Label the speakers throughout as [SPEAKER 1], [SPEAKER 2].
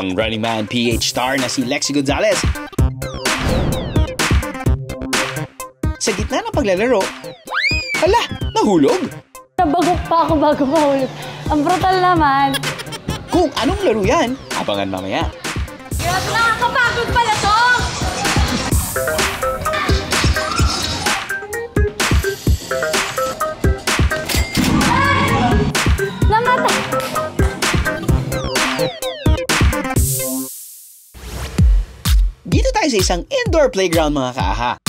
[SPEAKER 1] ang Running Man PH star na si Lexie Gonzalez. Sa gitna ng paglalaro, hala, nahulog!
[SPEAKER 2] Nabagok pa ako bago mahulog. Ang brutal naman.
[SPEAKER 1] Kung anong laro yan, abangan mamaya.
[SPEAKER 2] Grabe, nakakapagod pala to! Namatay!
[SPEAKER 1] Dito tayo sa isang indoor playground mga kaaha.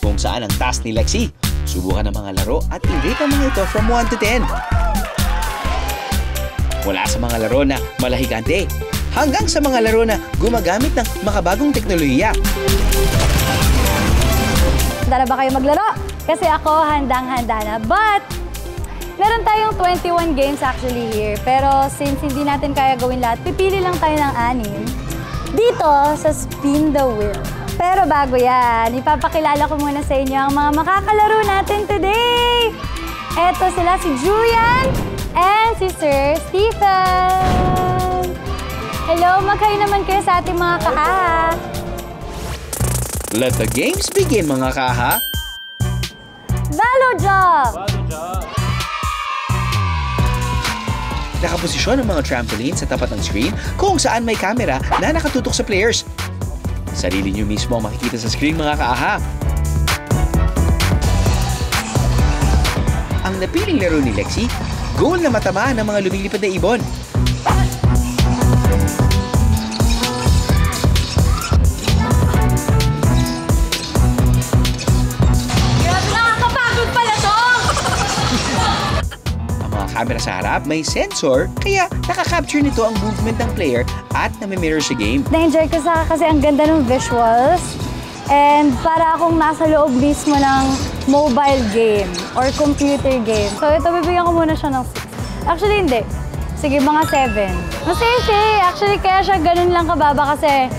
[SPEAKER 1] Kung saan ang task ni Lexie, subukan ang mga laro at i-rate ang mga ito from 1 to 10. Mula sa mga laro na malahigante, hanggang sa mga laro na gumagamit ng makabagong teknolohiya.
[SPEAKER 2] Handa na ba kayo maglaro? Kasi ako handang-handa na. But, meron tayong 21 games actually here. Pero since hindi natin kaya gawin lahat, pipili lang tayo ng 6 dito sa Spin the Wheel. Pero bago yan, ipapakilala ko muna sa inyo ang mga makakalaro natin today. Eto sila si Julian and si Sir Stephen. Hello, mag-hi naman kayo sa ating mga kaha.
[SPEAKER 1] Let the games begin mga kaha.
[SPEAKER 2] Valo job!
[SPEAKER 1] Nakaposisyon ang mga trampoline sa tapat ng screen kung saan may camera na nakatutok sa players. Sarili niyo mismo ang makikita sa screen mga kaaha. Ang napiling laro ni Lexie, goal na matamaan ng mga lumilipad na ibon.
[SPEAKER 2] Grabe, nakakapagod pala to!
[SPEAKER 1] Ang mga camera sa harap may sensor, kaya nakakapture nito ang movement ng player at nami-mirror sa game.
[SPEAKER 2] Na-enjoy ko kasi ang ganda ng visuals. And para akong nasa loob mismo ng mobile game or computer game. So ito, bibigyan ko muna siya ng 6. Actually, hindi. Sige, mga 7. Masaya siya eh. Actually, kaya siya ganun lang kababa kasi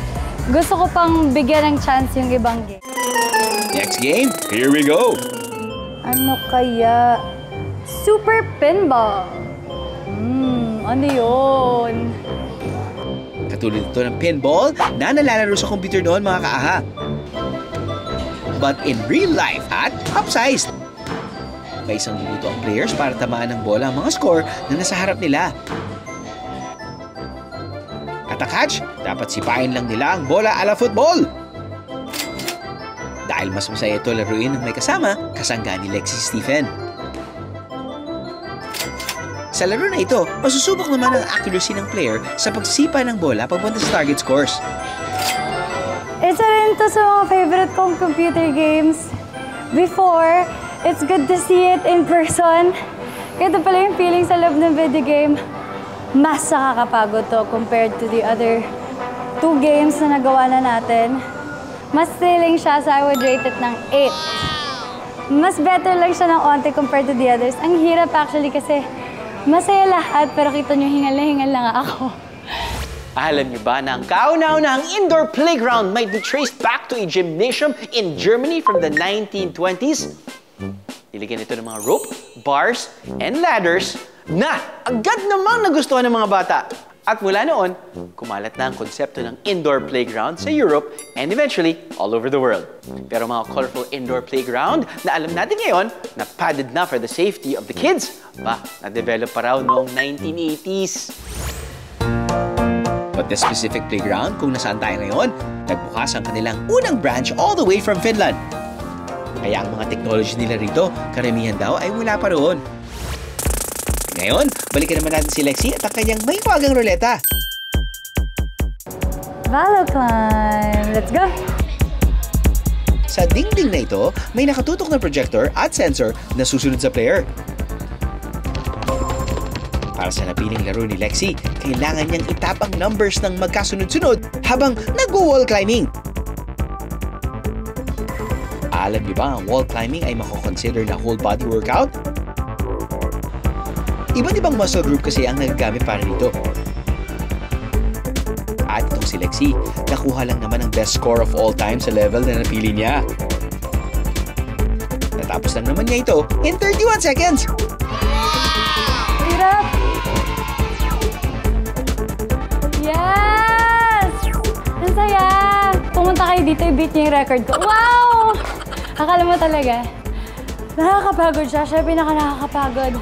[SPEAKER 2] gusto ko pang bigyan ng chance yung ibang game.
[SPEAKER 1] Next game, here we go!
[SPEAKER 2] Ano kaya? Super Pinball. Ano yun?
[SPEAKER 1] Katulad ito ng pinball na nalalaro sa computer noon mga kaaha. But in real life at upsized. May isang minuto ang players para tamaan ng bola ang mga score na nasa harap nila. At ang catch, dapat sipain lang nila ang bola ala football. Dahil mas masaya ito laruin ng may kasama, kasangga ni Lexie Stephen. Sa laro na ito, masusubok naman ang accuracy ng player sa pagsipa ng bola papunta sa target scores.
[SPEAKER 2] Isa rin to sa mga favorite kong computer games. Before, it's good to see it in person. Ito pala yung feeling sa loob ng video game. Mas nakakapagod to compared to the other 2 games na nagawa na natin. Mas thrilling siya, so I would rate it ng 8. Mas better lang siya ng onte compared to the others. Ang hirap actually kasi masaya lahat, pero kita nyo, hingal na hingal lang ako.
[SPEAKER 3] Alam niyo ba na ang kauna-unahang indoor playground might be traced back to a gymnasium in Germany from the 1920s? Nilagyan ito ng mga rope, bars, and ladders na agad namang nagustuhan ng mga bata. At mula noon, kumalat na ang konsepto ng indoor playground sa Europe and eventually all over the world. Pero mga colorful indoor playground na alam natin ngayon na padded na for the safety of the kids, na-develop pa raw noong 1980s.
[SPEAKER 1] But the specific playground kung nasaan tayo ngayon, nagbukas ang kanilang unang branch all the way from Finland. Kaya ang mga technology nila rito, karamihan daw ay mula pa roon. Ngayon, balikan naman natin si Lexie at ang kanyang may wagang ruleta.
[SPEAKER 2] Valo climb! Let's go!
[SPEAKER 1] Sa dingding na ito, may nakatutok na projector at sensor na susunod sa player. Para sa napiling laro ni Lexie, kailangan niyang itap ang numbers ng magkasunod-sunod habang nagwo-wall climbing. Alam niyo ba ang wall climbing ay mako-consider na whole body workout? Iba't ibang muscle group kasi ang nagagamit para dito. At itong si Lexie, nakuha lang naman ang best score of all time sa level na napili niya. Natapos lang naman niya ito in 31 seconds.
[SPEAKER 2] Hirap! Yes! Ang saya! Pumunta kayo dito, i-beat niya yung record ko. Wow! Akala mo talaga. Nakakapagod siya. Siya pinaka-nakakapagod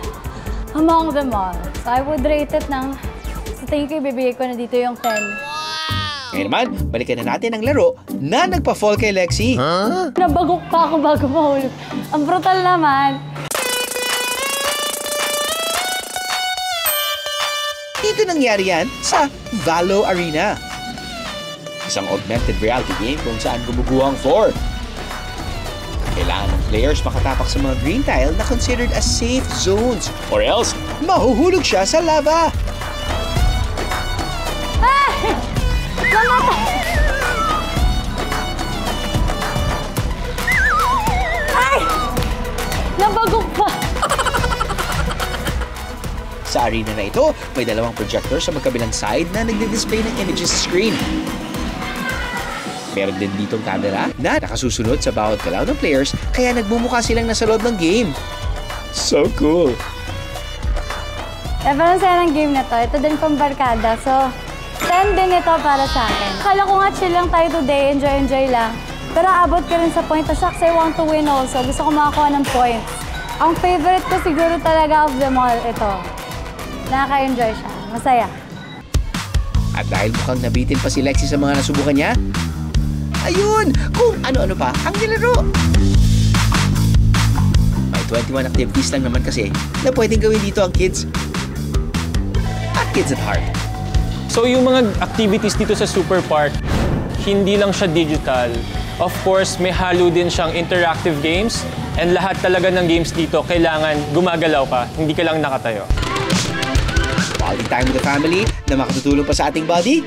[SPEAKER 2] among them all. So I would rate it ng, sa tingin ko ibibigay ko na dito yung 10.
[SPEAKER 1] Ngayon naman, balikan na natin ang laro na nagpa-fall kay Lexi.
[SPEAKER 2] Nabagok pa ako bago mahulog. Ang brutal naman.
[SPEAKER 1] Dito nangyari yan sa Valo Arena. Isang augmented reality game kung saan gumuguho ang floor. Kailangan ng players makatapak sa mga green tile na considered as safe zones or else mahuhulog siya sa lava.
[SPEAKER 2] Namatay! Ay! Nabagok pa!
[SPEAKER 1] Sa arena na ito, may dalawang projector sa magkabilang side na nagdi-display ng images sa screen. Meron din ditong camera na nakasusunod sa bawat galaw ng players kaya nagmumukha silang nasa loob ng game. So cool!
[SPEAKER 2] Parang saya ng game na to. Ito din pang barkada. So, 10 din ito para sa akin. Akala ko nga chill lang tayo today, enjoy lang. Pero abot ka rin sa point na shucks, I want to win also. Gusto ko makakuha ng points. Ang favorite ko siguro talaga of them all, ito. Nakaka-enjoy siya. Masaya.
[SPEAKER 1] At dahil mukhang nabitin pa si Lexi sa mga nasubukan niya, ayun! Kung ano-ano pa ang nilaro! May 21 activities lang naman kasi na pwedeng gawin dito ang kids. At kids at heart.
[SPEAKER 4] So yung mga activities dito sa Super Park, hindi lang siya digital. Of course, may halo din siyang interactive games and lahat talaga ng games dito kailangan gumagalaw ka, hindi ka lang nakatayo.
[SPEAKER 1] Quality time with the family na makatutulong pa sa ating body?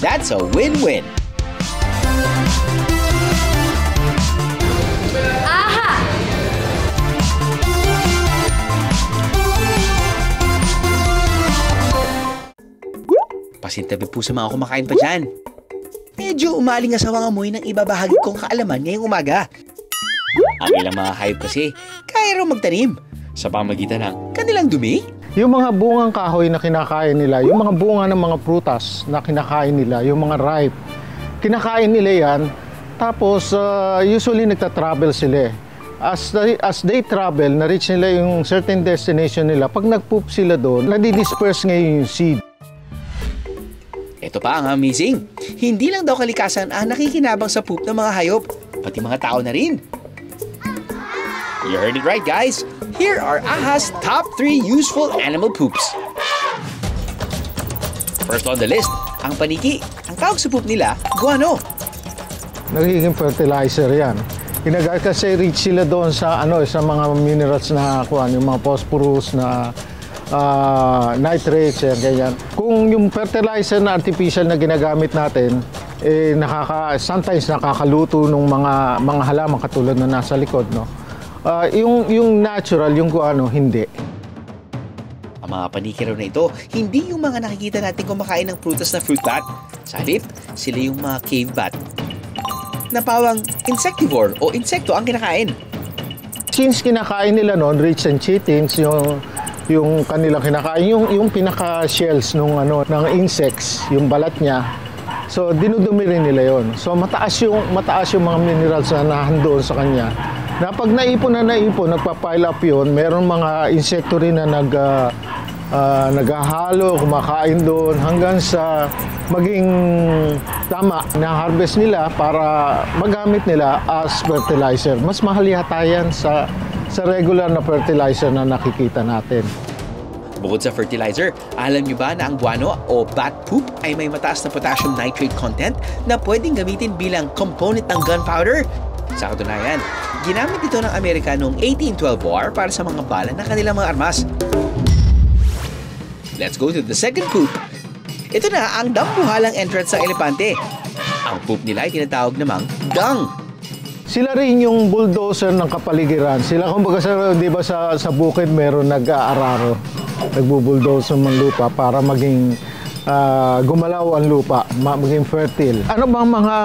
[SPEAKER 1] That's a win-win! Pasintabi po sa mga kumakain pa dyan. Medyo umaling asawang amoy ng ibabahagi kong kaalaman ngayong umaga. Ang ilang mga hayop kasi, kaya raw magtanim sa pamagitan ng kanilang dumi.
[SPEAKER 5] Yung mga bungang kahoy na kinakain nila, yung mga bunga ng mga prutas na kinakain nila, yung mga ripe, kinakain nila yan. Tapos, usually nagta-travel sila. As they travel, na-reach nila yung certain destination nila. Pag nag-poop sila doon, nadi-disperse ngayon yung seed.
[SPEAKER 1] Ito pa ang amazing. Hindi lang daw kalikasan ang nakikinabang sa poop ng mga hayop, pati mga tao na rin. You heard it right, guys. Here are AHA's top 3 useful animal poops. First on the list, ang paniki. Ang tawag sa poop nila, guano.
[SPEAKER 5] Nagiging fertilizer yan. Kasi rich sila doon sa sa mga minerals na yung mga phosphorus na nitrates, ganyan. Kung yung fertilizer na artificial na ginagamit natin, sometimes nakakaluto ng mga halaman katulad na nasa likod, no? Yung natural, yung hindi.
[SPEAKER 1] Ang mga paniki raw na ito, hindi yung mga nakikita natin kumakain ng prutas na fruit bat. Sa halip, sila yung mga cave bat na pawang insectivore o insekto ang kinakain.
[SPEAKER 5] Since kinakain nila noon, rich and chitin's, yung kanilang kinakain, yung pinaka-shells ng insects, yung balat niya. So, dinudumi rin nila yon. So, mataas yung mga minerals na nahandoon sa kanya. Na pag naipon, nagpa-pile up yun, meron mga insekto rin na naghahalo, kumakain doon, hanggang sa maging tama na harvest nila para magamit nila as fertilizer. Mas mahal yata yan sa regular na fertilizer na nakikita natin.
[SPEAKER 1] Bukod sa fertilizer, alam niyo ba na ang guano o bat poop ay may mataas na potassium nitrate content na pwedeng gamitin bilang component ng gunpowder? Sa katunayan, ginamit ito ng Amerika noong 1812 war para sa mga bala ng kanilang mga armas. Let's go to the second poop. Ito na ang dambuhalang entrance ng elepante. Ang poop nila ay tinatawag namang dung.
[SPEAKER 5] Sila rin yung bulldozer ng kapaligiran. Sila, kumbaga, di ba sa bukid meron nag-aararo, nagbubulldozer ng lupa para maging gumalaw ang lupa, maging fertile. Ano bang mga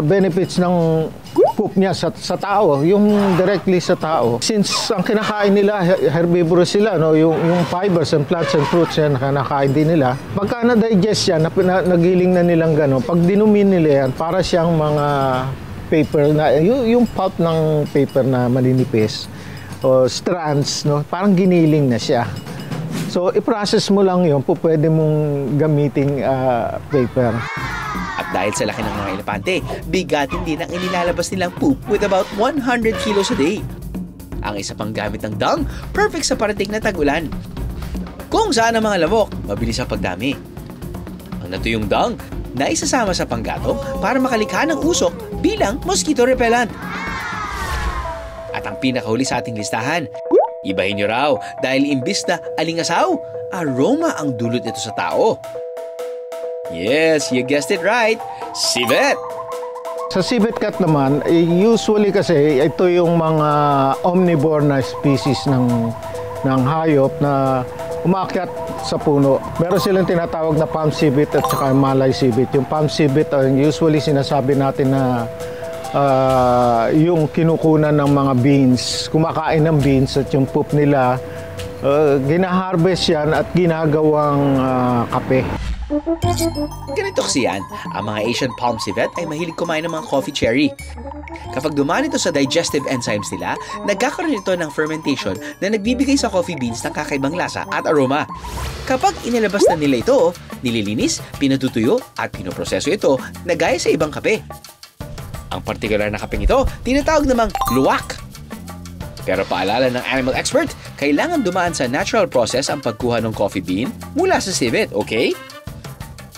[SPEAKER 5] benefits ng poop niya sa tao, yung directly sa tao. Since ang kinakain nila, herbivorous sila, no? Yung fibers and plants and fruits yan, kinakain din nila. Pagka na-digest yan, nagiling na nilang gano'n, pag dinumi nila yan, para siyang mga paper, na yung pulp ng paper na maninipis, o strands, no? Parang giniling na siya. So, i-process mo lang yun, pwede mong gamiting paper.
[SPEAKER 1] At dahil sa laki ng mga elepante, bigatin din ang inilalabas nilang poop with about 100 kilos a day. Ang isa pang gamit ng dung, perfect sa parating na tag-ulan. Kung saan ang mga lamok, mabilis ang pagdami. Ang natuyong dung, na isasama sa panggatong para makalikha ng usok bilang mosquito repellent. At ang pinakahuli sa ating listahan, ibahin nyo raw dahil imbis na alingasaw, aroma ang dulot nito sa tao. Yes, you guessed it right, civet!
[SPEAKER 5] Sa civet cat naman, usually kasi ito yung mga omnivore na species ng hayop na umakyat sa puno. Meron silang tinatawag na palm civet at saka malay civet. Yung palm civet, usually sinasabi natin na yung kinukunan ng mga beans, kumakain ng beans at yung poop nila, ginaharvest yan at ginagawang kape.
[SPEAKER 1] Ganito kasi yan, ang mga Asian palm civet ay mahilig kumain ng mga coffee cherry. Kapag dumaan ito sa digestive enzymes nila, nagkakaroon ito ng fermentation na nagbibigay sa coffee beans ng kakaibang lasa at aroma. Kapag inilabas na nila ito, nililinis, pinatutuyo at pinoproseso ito na gaya sa ibang kape. Ang partikular na kapeng ito, tinatawag namang luwak. Pero paalala ng animal expert, kailangan dumaan sa natural process ang pagkuha ng coffee bean mula sa civet, okay?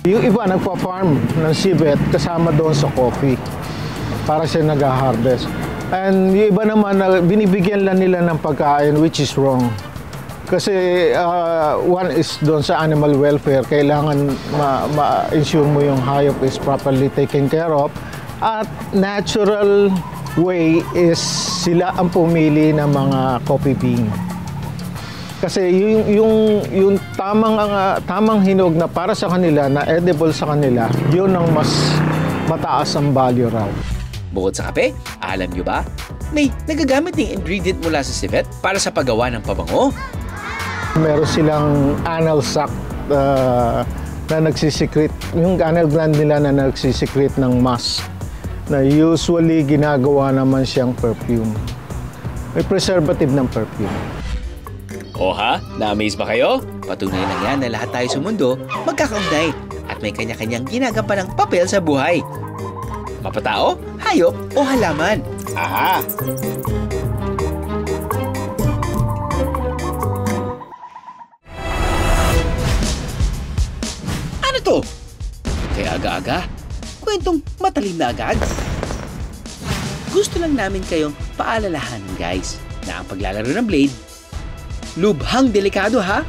[SPEAKER 5] Yung iba nagpa-farm ng civet kasama doon sa coffee para siya nag-harvest. And yung iba naman, binibigyan lang nila ng pagkain which is wrong. Kasi one is doon sa animal welfare, kailangan ma-ensure mo yung hayop is properly taken care of. At natural way is sila ang pumili ng mga coffee bean. Kasi yung tamang hinog na para sa kanila, na edible sa kanila, yun ang mas mataas ang value raw.
[SPEAKER 1] Bukod sa kape, alam nyo ba? May nagagamit ng ingredient mula sa civet para sa paggawa ng pabango.
[SPEAKER 5] Meron silang anal sac na nagsisikret, yung anal gland nila na nagsisikret ng musk, na usually ginagawa naman siyang perfume. May preservative ng perfume.
[SPEAKER 1] O ha? Na-amaze ba kayo? Patunay lang yan na lahat tayo sa mundo magkakaugnay at may kanya-kanyang ginagampanang papel sa buhay. Mapatao, hayop o halaman. Aha! Ano to? Kaya aga-aga? Kwentong matalim na agad? Gusto lang namin kayong paalalahanin guys na ang paglalaro ng blade lubhang delikado ha?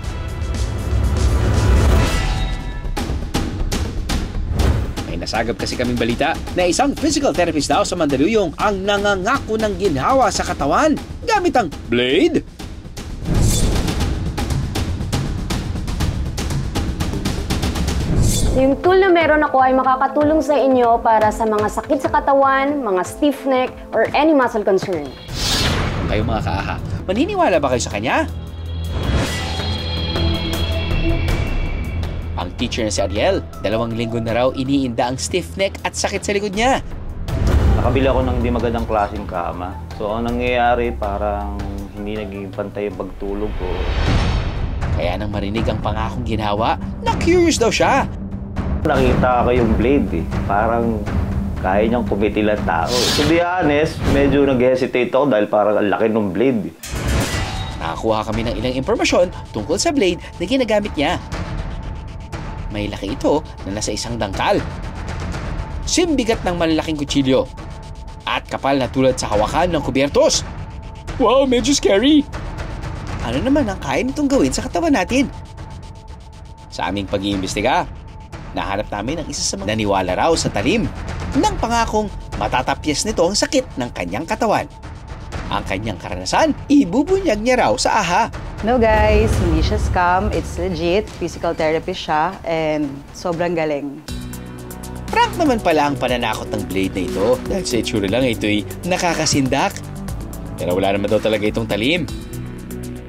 [SPEAKER 1] May nasagap kasi kaming balita na isang physical therapist daw sa Mandaluyong ang nangangako ng ginhawa sa katawan gamit ang blade.
[SPEAKER 6] Yung tool na meron ako ay makakatulong sa inyo para sa mga sakit sa katawan, mga stiff neck, or any muscle concern.
[SPEAKER 1] Kayo mga kaaha, maniniwala ba kayo sa kanya? Ang teacher na si Ariel, 2 linggo na raw iniinda ang stiff neck at sakit sa likod niya.
[SPEAKER 7] Nakabili ako ng hindi magandang klaseng kama. So, ang nangyayari, parang hindi naging pantay yung pagtulog ko.
[SPEAKER 1] Kaya nang marinig ang pangakong ginhawa, na-curious daw siya.
[SPEAKER 7] Nakita ko yung blade eh. Parang kaya niyang kumitilan tao. To be honest, medyo nag-hesitate ako dahil parang ang laki ng blade eh.
[SPEAKER 1] Nakakuha kami ng ilang impormasyon tungkol sa blade na ginagamit niya. May laki ito na nasa isang dangkal. Simbigat ng malalaking kutsilyo. At kapal na tulad sa hawakan ng kubyertos. Wow, medyo scary! Ano naman ang kaya nitong gawin sa katawan natin? Sa aming pag-iimbestiga, nahanap namin ang isa sa mga naniwala raw sa talim ng pangakong matatapyas nito ang sakit ng kanyang katawan. Ang kanyang karanasan, ibubunyag niya raw sa AHA.
[SPEAKER 8] No guys, hindi siya scam. It's legit. Physical therapist siya and sobrang galing.
[SPEAKER 1] Prank naman pala ang pananakot ng blade na ito dahil sa itsura lang ito'y nakakasindak. Pero wala naman daw talaga itong talim.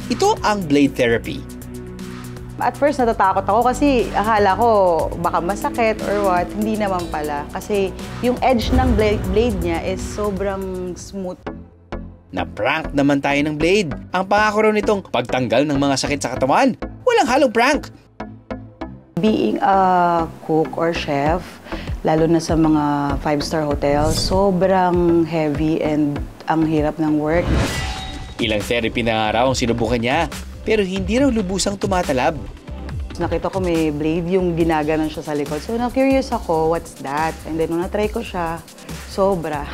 [SPEAKER 1] Ito ang blade therapy.
[SPEAKER 8] At first, natatakot ako kasi akala ko baka masakit or what. Hindi naman pala. Kasi yung edge ng blade niya is sobrang smooth.
[SPEAKER 1] Na-prank naman tayo ng blade. Ang pangako raw nitong pagtanggal ng mga sakit sa katawan. Walang halong prank.
[SPEAKER 8] Being a cook or chef, lalo na sa mga 5-star hotel, sobrang heavy and ang hirap ng work.
[SPEAKER 1] Ilang therapy na nga raw ang sinubukan niya, pero hindi raw lubusang tumatalab.
[SPEAKER 8] Nakita ko may blade yung ginaganon siya sa likod. So na-curious ako, what's that? And then nung na-try ko siya, sobrang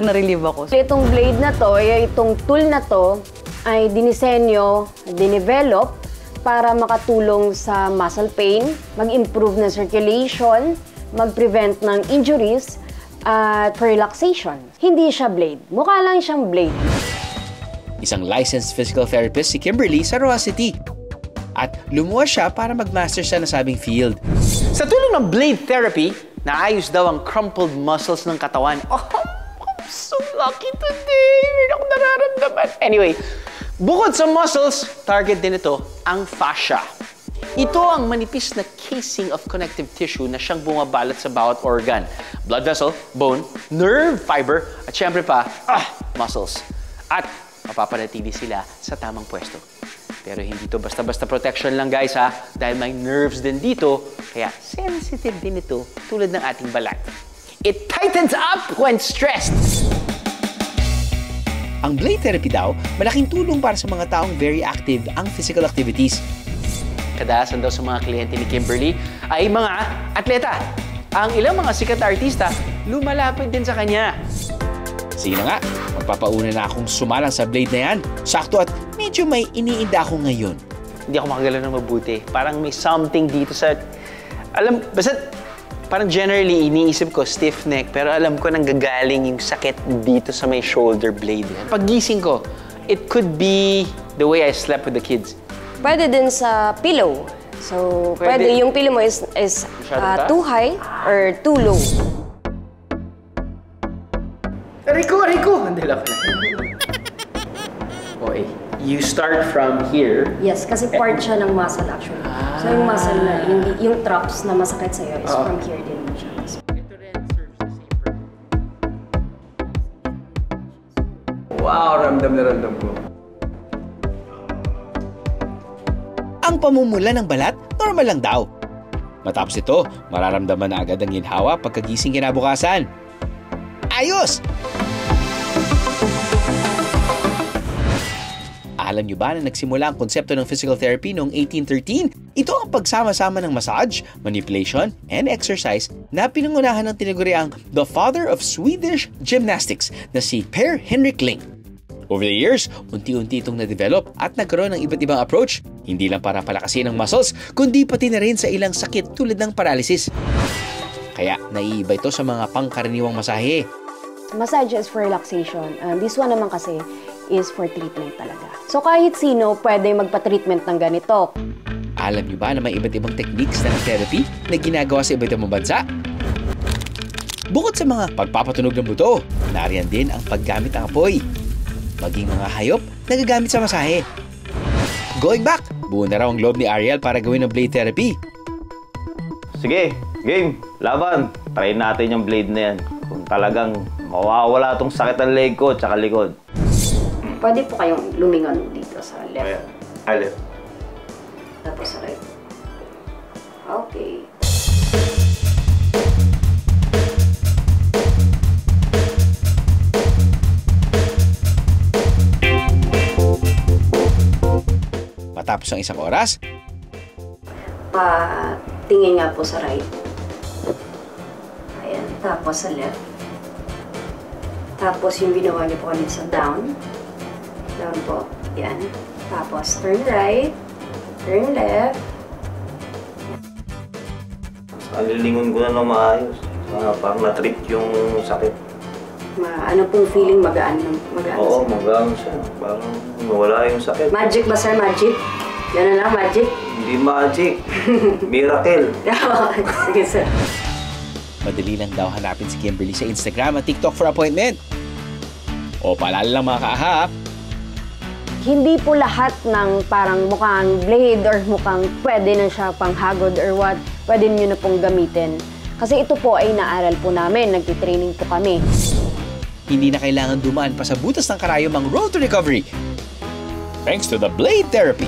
[SPEAKER 8] na-relieve ako.
[SPEAKER 6] Itong blade na to, itong tool na to, ay dinisenyo, dinevelop para makatulong sa muscle pain, mag-improve ng circulation, mag-prevent ng injuries, at for relaxation. Hindi siya blade. Mukha lang siyang blade.
[SPEAKER 1] Isang licensed physical therapist si Kimberly sa Roa City. At lumuwas siya para mag-master sa nasabing field.
[SPEAKER 3] Sa tulong ng blade therapy, naayos daw ang crumpled muscles ng katawan. Oh, I'm so lucky today. Meron akong nararamdaman. Anyway, bukod sa muscles, target din ito ang fascia. Ito ang manipis na casing of connective tissue na siyang bumabalot sa bawat organ. Blood vessel, bone, nerve fiber, at syempre pa, muscles. At mapapanatili sila sa tamang pwesto. Pero hindi to basta-basta protection lang guys ha, dahil may nerves din dito, kaya sensitive din ito tulad ng ating balat. It tightens up when stressed.
[SPEAKER 1] Ang blade therapy daw, malaking tulong para sa mga taong very active ang physical activities.
[SPEAKER 3] Kadalasan daw sa mga kliyente ni Kimberly ay mga atleta. Ang ilang mga sikat na artista, lumalapit din sa kanya.
[SPEAKER 1] Sige na nga, magpapauna na akong sumalang sa blade na yan. Sakto at medyo may iniinda ako ngayon.
[SPEAKER 3] Hindi ako makagalaw ng mabuti. Parang may something dito sa... basta parang generally iniisip ko stiff neck, pero alam ko nanggagaling yung sakit dito sa may shoulder blade. Paggising ko, it could be the way I slept with the kids.
[SPEAKER 6] Pwede din sa pillow. So, pwede yung pillow mo is too high or too low.
[SPEAKER 3] Rico! Andali lang. Okay. You start from here.
[SPEAKER 6] Yes, kasi part siya ng muscle actually. So yung muscle na, yung traps na masakit sa'yo is from here din siya.
[SPEAKER 3] Wow, ramdam na ramdam ko.
[SPEAKER 1] Ang pamumula ng balat, normal lang daw. Matapos ito, mararamdaman na agad ang ginhawa pagkagising kinabukasan. Ayos! Alam niyo ba na nagsimula ang konsepto ng physical therapy noong 1813? Ito ang pagsama-sama ng massage, manipulation, and exercise na pinangunahan ng tinaguriang the father of Swedish gymnastics na si Per Henrik Ling. Over the years, unti-unti itong na-develop at nagkaroon ng iba't ibang approach, hindi lang para palakasin ang muscles, kundi pati na rin sa ilang sakit tulad ng paralysis. Kaya naiiba ito sa mga pangkaraniwang masahe.
[SPEAKER 6] Massage is for relaxation. This one naman kasi is for treatment talaga. So kahit sino pwede magpa-treatment ng ganito.
[SPEAKER 1] Alam niyo ba na may iba't ibang techniques ng therapy na ginagawa sa iba't ibang bansa? Bukod sa mga pagpapatunog ng buto, nariyan din ang paggamit ng apoy. Maging mga hayop na gagamit sa masahe. Going back, buo na raw ang loob ni Ariel para gawin ang blade therapy.
[SPEAKER 7] Sige, game, laban. Try natin yung blade na yan. Kung talagang mawawala itong sakit ng leg ko tsaka likod.
[SPEAKER 6] Pwede po kayong lumingon dito sa left.
[SPEAKER 7] Left.
[SPEAKER 6] Tapos sa right. Okay.
[SPEAKER 1] Matapos ang isang oras,
[SPEAKER 6] Patingin nga po sa right. Ayan. Tapos sa left. Tapos yung ginawa niyo po kanina sa down. Down po. Yan. Tapos turn right. Turn left.
[SPEAKER 7] Alilingon ko na maayos. Parang na-trip yung sakit.
[SPEAKER 6] Ano pong feeling magaan?
[SPEAKER 7] Oo, magaan siya. Parang nawala yung sakit.
[SPEAKER 6] Magic ba, sir? Magic? Yan na lang, magic?
[SPEAKER 7] Hindi magic. Miracle.
[SPEAKER 6] Sige, sir.
[SPEAKER 1] Madali lang daw hanapin si Kimberly sa Instagram at TikTok for appointment. O paalala lang mga kaaha,
[SPEAKER 6] Hindi po lahat ng parang mukhang blade or mukhang pwede na siya pang hagod or what, pwede nyo na pong gamitin. Kasi ito po ay naaral po namin, nagtitraining po kami.
[SPEAKER 1] hindi na kailangan dumaan pa sa butas ng karayom ang road to recovery. Thanks to the Blade Therapy.